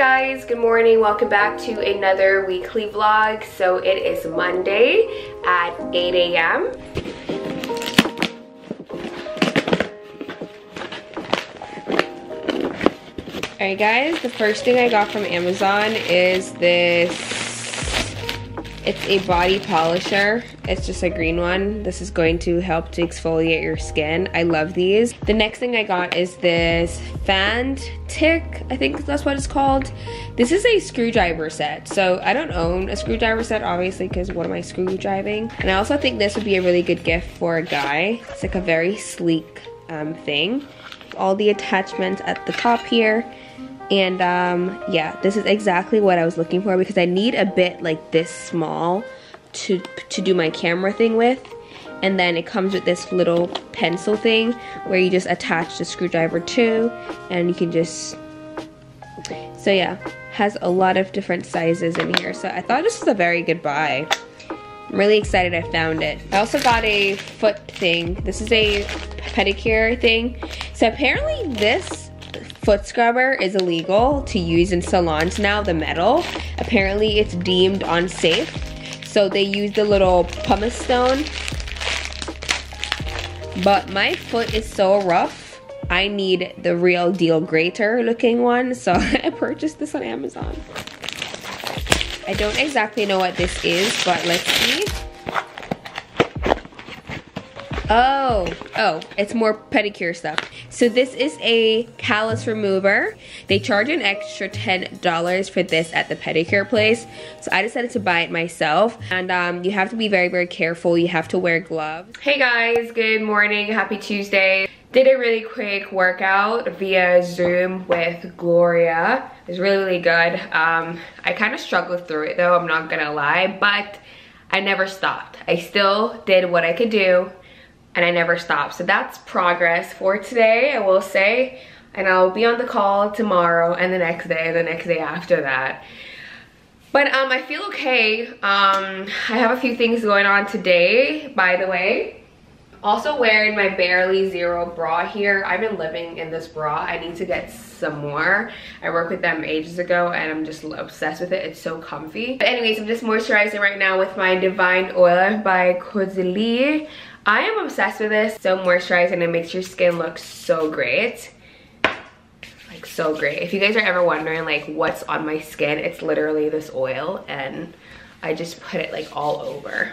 guys, good morning. Welcome back to another weekly vlog. So it is Monday at 8 a.m. Alright guys, the first thing I got from Amazon is this. It's a body polisher. It's just a green one. This is going to help to exfoliate your skin. I love these. The next thing I got is this fan tick. I think that's what it's called. This is a screwdriver set. So I don't own a screwdriver set, obviously, because what am I screw driving? And I also think this would be a really good gift for a guy. It's like a very sleek thing. All the attachments at the top here. And yeah, this is exactly what I was looking for because I need a bit like this small to do my camera thing with. And then it comes with this little pencil thing where you just attach the screwdriver to, and you can just, so yeah, has a lot of different sizes in here. So I thought this was a very good buy. I'm really excited I found it. I also got a foot thing. This is a pedicure thing. So apparently this foot scrubber is illegal to use in salons now, the metal. Apparently it's deemed unsafe. So they use the little pumice stone. But my foot is so rough, I need the real deal grater looking one. So I purchased this on Amazon. I don't exactly know what this is, but let's see. Oh, it's more pedicure stuff. So this is a callus remover. They charge an extra $10 for this at the pedicure place. So I decided to buy it myself. And you have to be very, very careful. You have to wear gloves. Hey guys, good morning. Happy Tuesday. Did a really quick workout via Zoom with Gloria. It was really, really good. I kind of struggled through it though, I'm not gonna lie, but I never stopped. I still did what I could do, and I never stopped. So that's progress for today, I will say. And I'll be on the call tomorrow and the next day and the next day after that. But I feel okay. I have a few things going on today, by the way. Also wearing my Barely Zero bra here. I've been living in this bra. I need to get some more. I worked with them ages ago and I'm just obsessed with it. It's so comfy. But anyways, I'm just moisturizing right now with my Divine Oil by Caudalie. I am obsessed with this. So moisturizing, and it makes your skin look so great. Like so great. If you guys are ever wondering like what's on my skin, it's literally this oil, and I just put it like all over.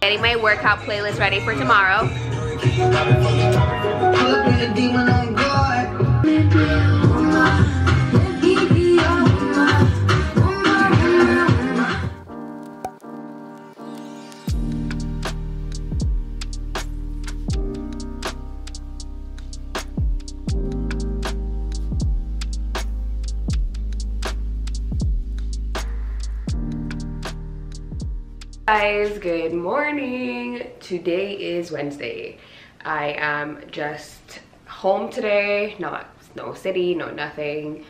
Getting my workout playlist ready for tomorrow. Guys, good morning. Today is Wednesday. I am just home today, no city, no nothing.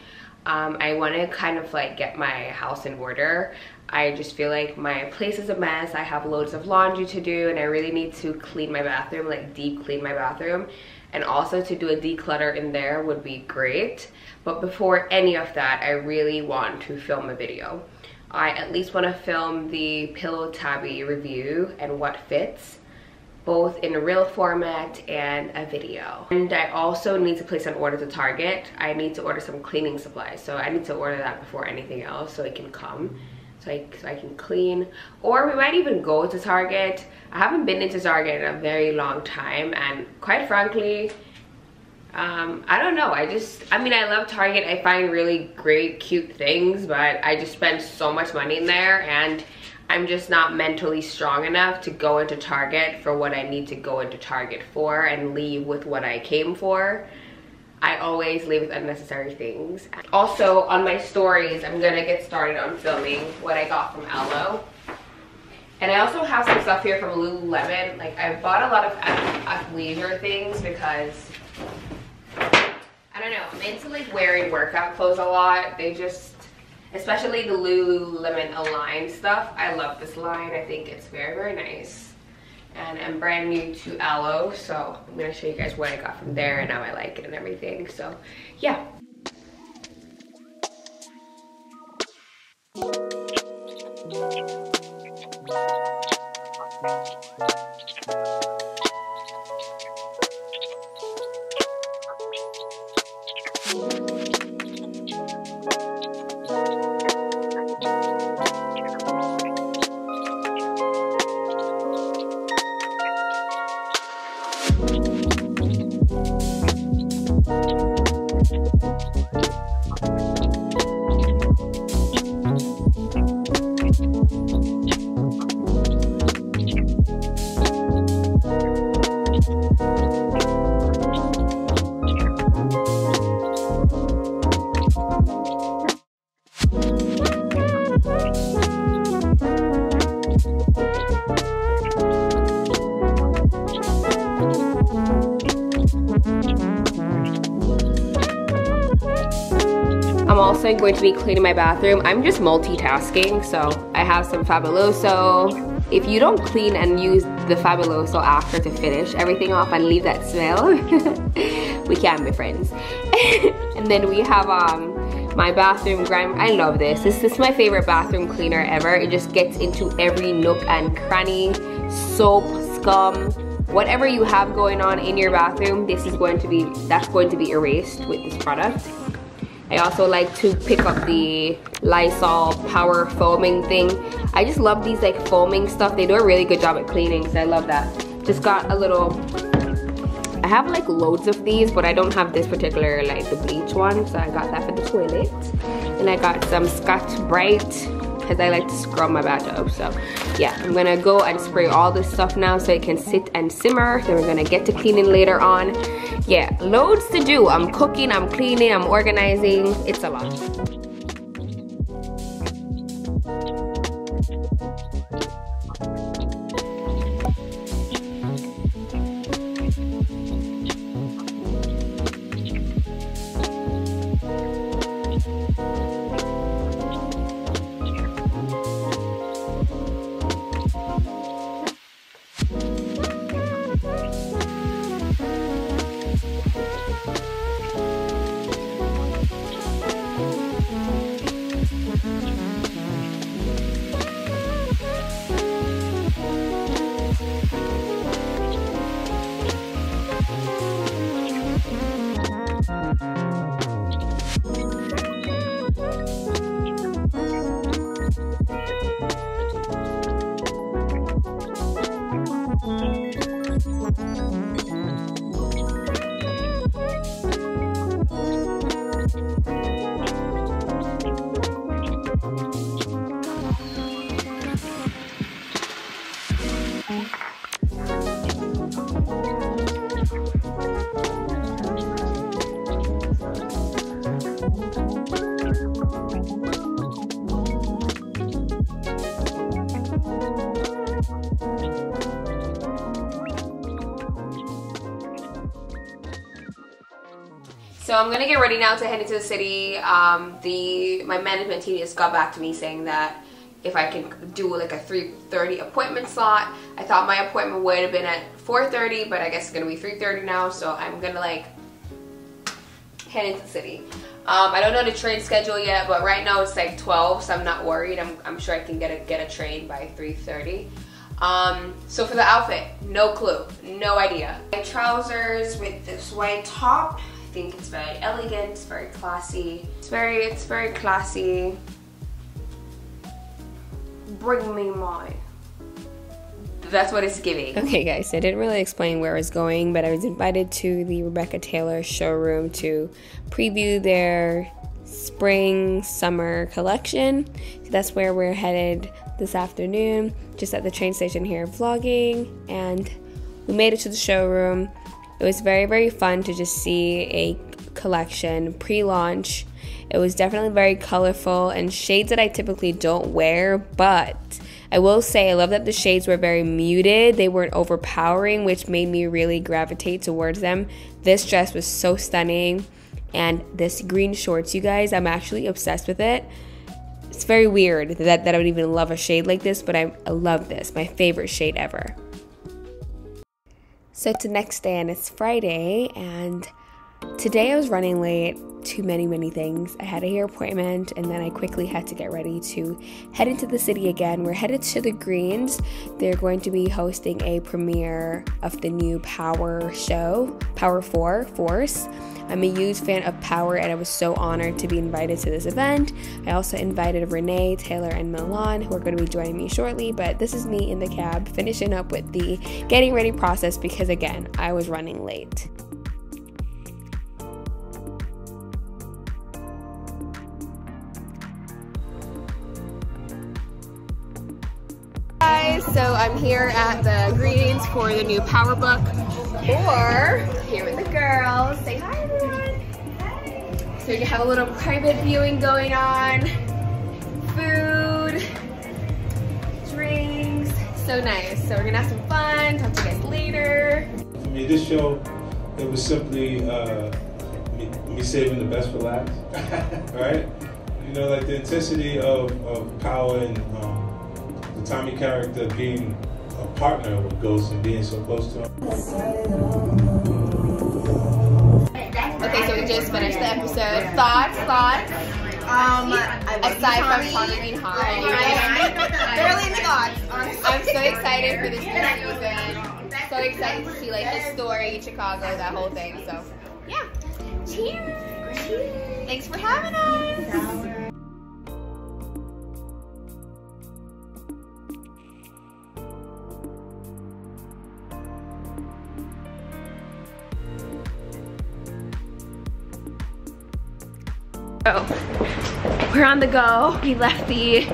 I want to kind of like get my house in order. I just feel like my place is a mess. I have loads of laundry to do, and I really need to clean my bathroom, like deep clean my bathroom. And also to do a declutter in there would be great. But before any of that, I really want to film a video. I at least want to film the Pillow Tabby review and what fits, both in a real format and a video. And I also need to place an order to Target. I need to order some cleaning supplies, so I need to order that before anything else so it can come, so I can clean. Or we might even go to Target. I haven't been into Target in a very long time, and quite frankly, I don't know, I mean, I love Target. I find really great, cute things, but I just spend so much money in there, and I'm just not mentally strong enough to go into Target for what I need to go into Target for and leave with what I came for. I always leave with unnecessary things. Also, on my stories, I'm gonna get started on filming what I got from Alo. And I also have some stuff here from Lululemon. Like, I bought a lot of athleisure things because, I don't know, I'm into like wearing workout clothes a lot. They just, especially the Lululemon Align stuff. I love this line. I think it's very, very nice. And I'm brand new to Alo, so I'm gonna show you guys what I got from there and how I like it and everything. So, yeah. I'm also going to be cleaning my bathroom. I'm just multitasking, so I have some Fabuloso. If you don't clean and use the Fabuloso after to finish everything off and leave that smell, we can't be friends. And then we have my bathroom grime. I love this. This is my favorite bathroom cleaner ever. It just gets into every nook and cranny, soap, scum, whatever you have going on in your bathroom. That's going to be erased with this product. I also like to pick up the Lysol Power Foaming thing. I just love these like foaming stuff. They do a really good job at cleaning, so I love that. Just got a little, I have like loads of these, but I don't have this particular like the bleach one, so I got that for the toilet. And I got some Scotch Brite, because I like to scrub my bathtub. So yeah, I'm gonna go and spray all this stuff now so it can sit and simmer. Then we're gonna get to cleaning later on. Yeah, loads to do. I'm cooking, I'm cleaning, I'm organizing. It's a lot. So I'm gonna get ready now to head into the city. My management team just got back to me saying that if I can do like a 3:30 appointment slot. I thought my appointment would have been at 4:30, but I guess it's gonna be 3:30 now, so I'm gonna like head into the city. I don't know the train schedule yet, but right now it's like 12, so I'm not worried. I'm sure I can get a train by 3:30. So for the outfit, no clue, no idea. My trousers with this white top. I think it's very elegant, it's very classy. It's very classy. Bring me my That's what it's giving. Okay guys, I didn't really explain where I was going, but I was invited to the Rebecca Taylor showroom to preview their spring summer collection. So that's where we're headed this afternoon, just at the train station here vlogging, and we made it to the showroom. It was very, very fun to just see a collection pre-launch. It was definitely very colorful and shades that I typically don't wear, but I will say I love that the shades were very muted. They weren't overpowering, which made me really gravitate towards them. This dress was so stunning, and this green shorts, you guys, I'm actually obsessed with it. It's very weird that I would even love a shade like this, but I love this, my favorite shade ever. So it's the next day and it's Friday, and today I was running late to many things. I had a hair appointment, and then I quickly had to get ready to head into the city again. We're headed to the Greens. They're going to be hosting a premiere of the new Power show, Power 4 Force. I'm a huge fan of Power, and I was so honored to be invited to this event. I also invited Renee, Taylor, and Milan, who are going to be joining me shortly, but this is me in the cab finishing up with the getting ready process because, again, I was running late. So I'm here at the Greens for the new Power book, or here with the girls. Say hi, everyone. Hi. So you have a little private viewing going on, food, drinks, so nice. So we're gonna have some fun, talk to you guys later. For me, this show, it was simply me saving the best for last, right? You know, like the intensity of Power and the Tommy character being a partner with Ghost and being so close to him. Okay, so we just finished the episode. Thoughts? Aside from Tommy being hot. Barely in the gods, honestly. I'm so excited for this new season. So excited to see like the story, Chicago, that whole thing. So, yeah. Cheers! Cheers! Thanks for having us! Oh, we're on the go. We left the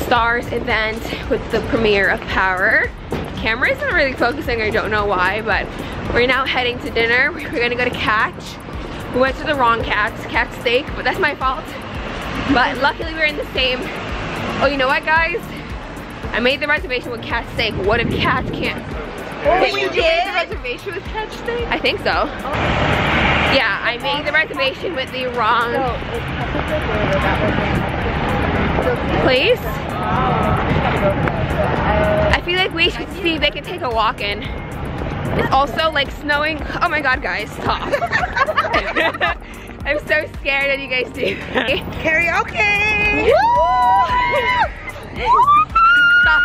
Stars event with the premiere of Power. Camera isn't really focusing, I don't know why, but we're now heading to dinner. We're gonna go to Catch. We went to the wrong Catch Steak, but that's my fault. But luckily we're in the same. Oh, you know what, guys? I made the reservation with Catch Steak. What if Catch can't? Oh, you did? The reservation with Catch Steak? I think so. Oh. Yeah, I made the reservation with the wrong place. I feel like we should see if they can take a walk in. It's also like snowing. Oh my god, guys, stop. I'm so scared that you guys do. Karaoke! Stop,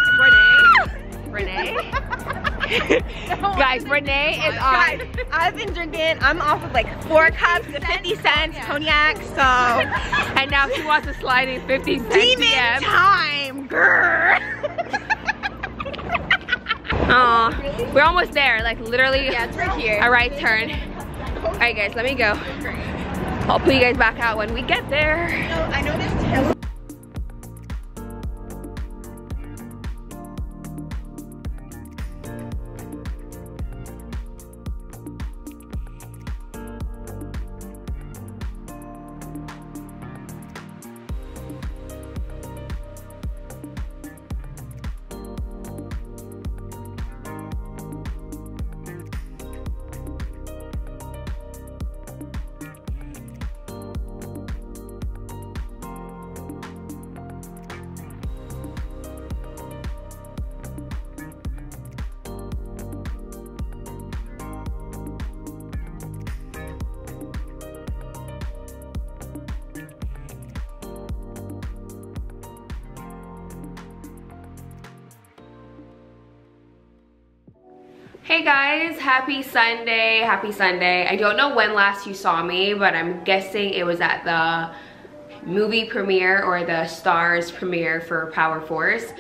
Renee. Guys, Renee is on. Guys, I've been drinking. I'm off of like 4 cups of 50 cents cognac, so. And now she wants to slide in 50 cents. Demon time, girl. Oh, we're almost there. Like literally, Yeah, it's right here. A right turn. All right, guys, let me go. I'll pull you guys back out when we get there. I know there's Hey guys, happy Sunday, happy Sunday. I don't know when last you saw me, but I'm guessing it was at the movie premiere or the Stars premiere for Power Force.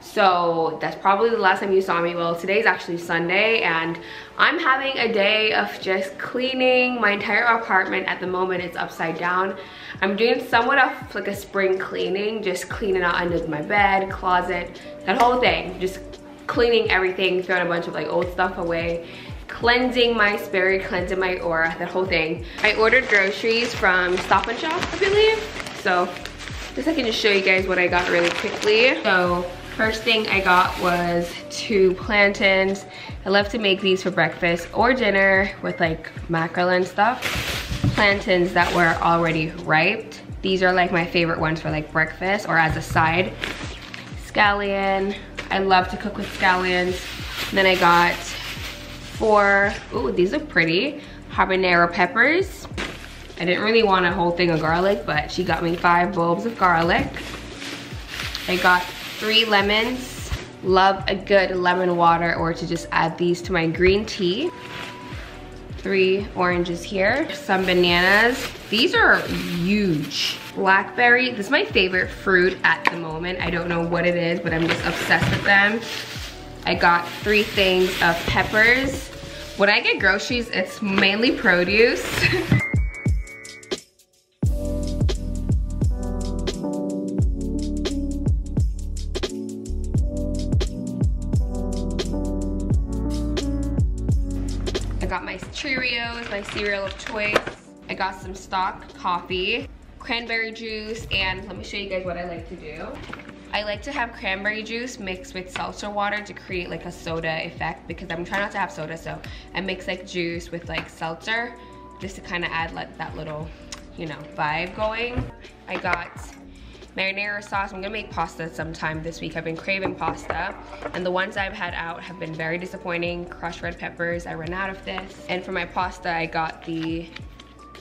So that's probably the last time you saw me. Well, today's actually Sunday and I'm having a day of just cleaning my entire apartment. At the moment it's upside down. I'm doing somewhat of like a spring cleaning, just cleaning out under my bed, closet, that whole thing. Just cleaning everything, throwing a bunch of like old stuff away, cleansing my spirit, cleansing my aura, that whole thing. I ordered groceries from Stop and Shop, I believe. So just I can just show you guys what I got really quickly. So first thing I got was 2 plantains. I love to make these for breakfast or dinner with like mackerel and stuff. Plantains that were already ripe. These are like my favorite ones for like breakfast or as a side. Scallion, I love to cook with scallions. And then I got 4, ooh, these look pretty, habanero peppers. I didn't really want a whole thing of garlic, but she got me 5 bulbs of garlic. I got 3 lemons. Love a good lemon water or to just add these to my green tea. 3 oranges here. Some bananas. These are huge. Blackberry, this is my favorite fruit at the moment. I don't know what it is, but I'm just obsessed with them. I got 3 things of peppers. When I get groceries, it's mainly produce. I got my Cheerios, my cereal of choice. I got some stock coffee, cranberry juice, and let me show you guys what I like to do. I like to have cranberry juice mixed with seltzer water to create like a soda effect because I'm trying not to have soda, so I mix like juice with like seltzer just to kind of add like that little, you know, vibe going. I got marinara sauce. I'm gonna make pasta sometime this week. I've been craving pasta and the ones I've had out have been very disappointing. Crushed red peppers, I ran out of this. And for my pasta, I got the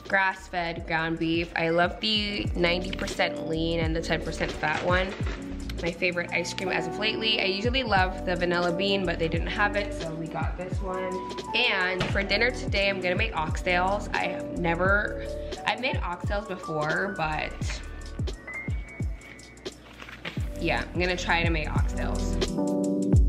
grass-fed ground beef. I love the 90% lean and the 10% fat one. My favorite ice cream as of lately. I usually love the vanilla bean, but they didn't have it, so we got this one. And for dinner today, I'm gonna make oxtails. I've made oxtails before, but yeah, I'm gonna try to make oxtails.